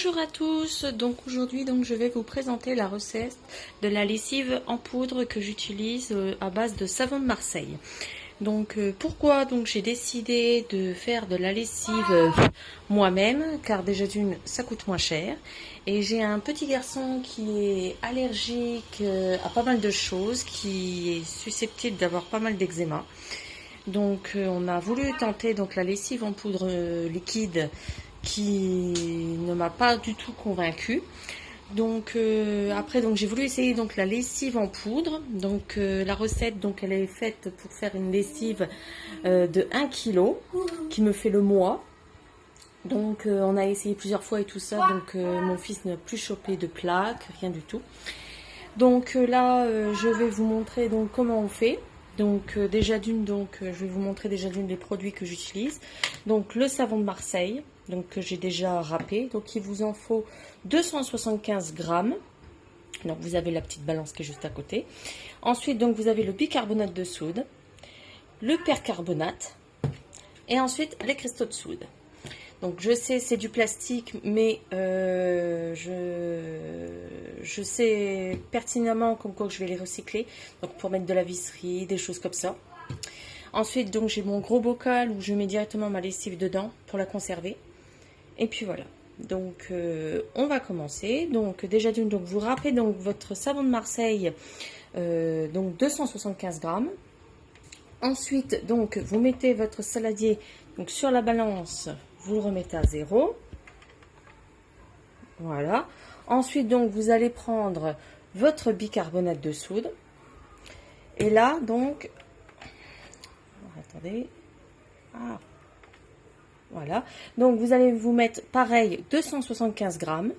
Bonjour à tous, donc aujourd'hui je vais vous présenter la recette de la lessive en poudre que j'utilise à base de savon de Marseille. Donc pourquoi j'ai décidé de faire de la lessive moi-même, car déjà d'une ça coûte moins cher et j'ai un petit garçon qui est allergique à pas mal de choses, qui est susceptible d'avoir pas mal d'eczéma. Donc on a voulu tenter la lessive en poudre liquide qui ne m'a pas du tout convaincue. Donc après j'ai voulu essayer la lessive en poudre. Donc la recette elle est faite pour faire une lessive de 1 kg qui me fait le mois. Donc on a essayé plusieurs fois et tout ça. Donc mon fils n'a plus chopé de plaques, rien du tout. Donc là je vais vous montrer comment on fait. Donc déjà d'une je vais vous montrer déjà d'une des produits que j'utilise. Donc le savon de Marseille, que j'ai déjà râpé. Donc il vous en faut 275 grammes. Donc vous avez la petite balance qui est juste à côté. Ensuite vous avez le bicarbonate de soude, le percarbonate et ensuite les cristaux de soude. Donc je sais c'est du plastique, mais je sais pertinemment comme quoi je vais les recycler, donc pour mettre de la visserie, des choses comme ça. Ensuite j'ai mon gros bocal où je mets directement ma lessive dedans pour la conserver. Et puis voilà. Donc on va commencer. Donc déjà d'une vous râpez votre savon de Marseille, 275 grammes. Ensuite vous mettez votre saladier sur la balance. Vous le remettez à 0. Voilà. Ensuite, vous allez prendre votre bicarbonate de soude. Et là, attendez. Ah. Voilà. Donc, vous allez vous mettre, pareil, 275 grammes.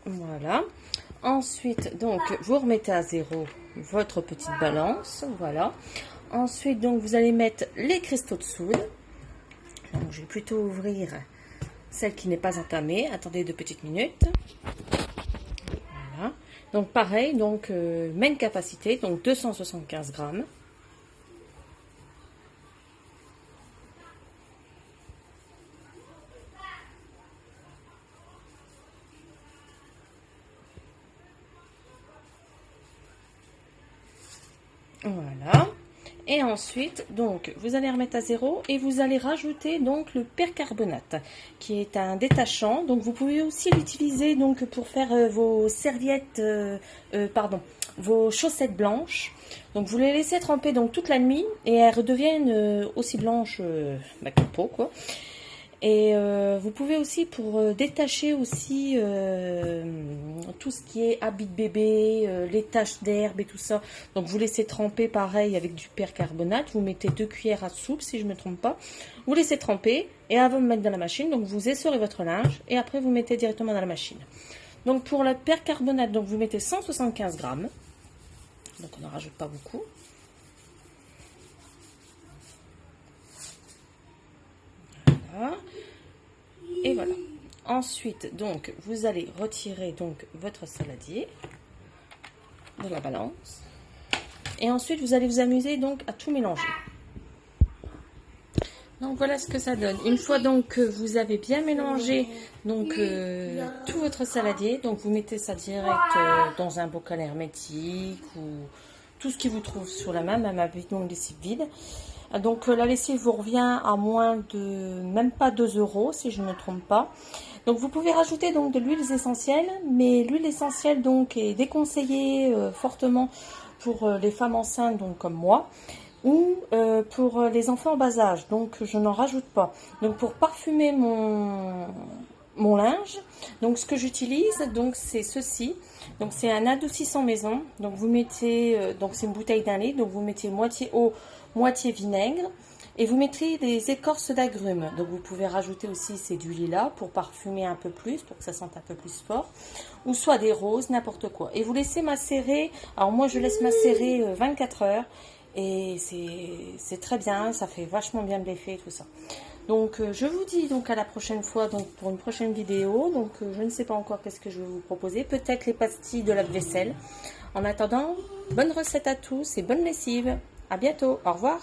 Voilà. Ensuite, vous remettez à 0 votre petite balance. Voilà. Ensuite, vous allez mettre les cristaux de soude. Donc, je vais plutôt ouvrir celle qui n'est pas entamée. Attendez 2 petites minutes. Voilà. Donc, pareil, même capacité, 275 grammes. Voilà. Et ensuite, vous allez remettre à 0 et vous allez rajouter le percarbonate, qui est un détachant. Donc, vous pouvez aussi l'utiliser pour faire vos serviettes, vos chaussettes blanches. Donc, vous les laissez tremper toute la nuit et elles redeviennent aussi blanches que peau, quoi. Et vous pouvez aussi, pour détacher aussi tout ce qui est habits de bébé, les taches d'herbe et tout ça, donc vous laissez tremper pareil avec du percarbonate, vous mettez 2 cuillères à soupe si je ne me trompe pas, vous laissez tremper et avant de mettre dans la machine, vous essorez votre linge et après vous mettez directement dans la machine. Donc pour le percarbonate, vous mettez 175 grammes, donc on n'en rajoute pas beaucoup. Voilà. Et voilà. Ensuite, vous allez retirer votre saladier de la balance. Et ensuite, vous allez vous amuser à tout mélanger. Donc voilà ce que ça donne. Une fois que vous avez bien mélangé tout votre saladier, vous mettez ça direct dans un bocal hermétique ou tout ce qui vous trouve sur la main, même avec une lessive vide. Donc la lessive vous revient à moins de, même pas 2 € si je ne me trompe pas. Donc vous pouvez rajouter de l'huile essentielle, mais l'huile essentielle est déconseillée fortement pour les femmes enceintes comme moi, ou pour les enfants en bas âge, donc je n'en rajoute pas. Donc pour parfumer mon linge, ce que j'utilise c'est ceci. Donc c'est un adoucissant maison. Donc vous mettez c'est une bouteille d'1 litre, donc vous mettez moitié eau, moitié vinaigre et vous mettrez des écorces d'agrumes. Donc vous pouvez rajouter aussi c'est du lilas pour parfumer un peu plus, pour que ça sente un peu plus fort, ou soit des roses, n'importe quoi. Et vous laissez macérer. Alors moi je laisse macérer 24 heures et c'est très bien, ça fait vachement bien de l'effet et tout ça. Donc je vous dis donc à la prochaine fois donc pour une prochaine vidéo. Donc je ne sais pas encore qu'est-ce que je vais vous proposer. Peut-être les pastilles de lave-vaisselle. En attendant, bonne recette à tous et bonne lessive. À bientôt. Au revoir.